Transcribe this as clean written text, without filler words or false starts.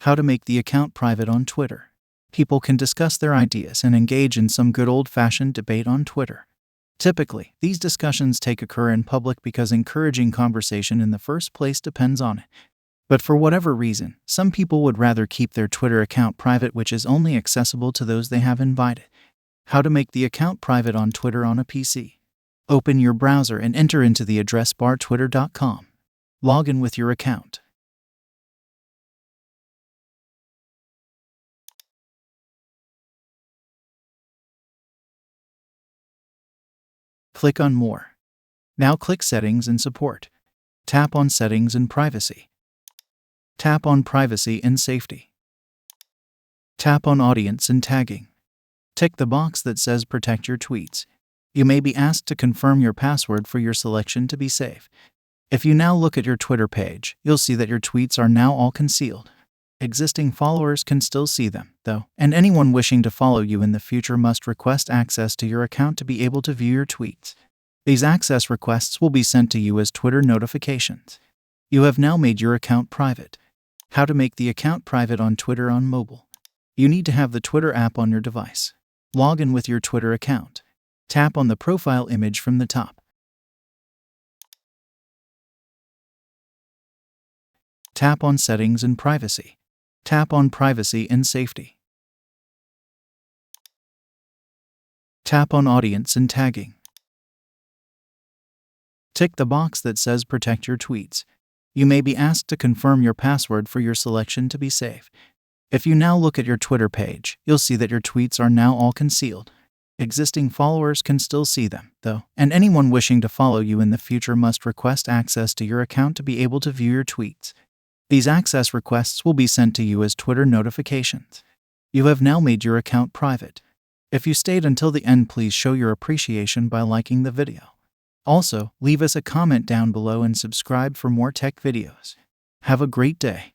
How to make the account private on Twitter. People can discuss their ideas and engage in some good old-fashioned debate on Twitter. Typically, these discussions occur in public because encouraging conversation in the first place depends on it. But for whatever reason, some people would rather keep their Twitter account private, which is only accessible to those they have invited. How to make the account private on Twitter on a PC. Open your browser and enter into the address bar twitter.com. Log in with your account. Click on More. Now click Settings and Support. Tap on Settings and Privacy. Tap on Privacy and Safety. Tap on Audience and Tagging. Tick the box that says Protect your tweets. You may be asked to confirm your password for your selection to be safe. If you now look at your Twitter page, you'll see that your tweets are now all concealed. Existing followers can still see them, though, and anyone wishing to follow you in the future must request access to your account to be able to view your tweets. These access requests will be sent to you as Twitter notifications. You have now made your account private. How to make the account private on Twitter on mobile. You need to have the Twitter app on your device. Log in with your Twitter account. Tap on the profile image from the top. Tap on Settings and Privacy. Tap on Privacy and Safety. Tap on Audience and Tagging. Tick the box that says Protect your tweets. You may be asked to confirm your password for your selection to be safe. If you now look at your Twitter page, you'll see that your tweets are now all concealed. Existing followers can still see them, though, and anyone wishing to follow you in the future must request access to your account to be able to view your tweets. These access requests will be sent to you as Twitter notifications. You have now made your account private. If you stayed until the end, please show your appreciation by liking the video. Also, leave us a comment down below and subscribe for more tech videos. Have a great day.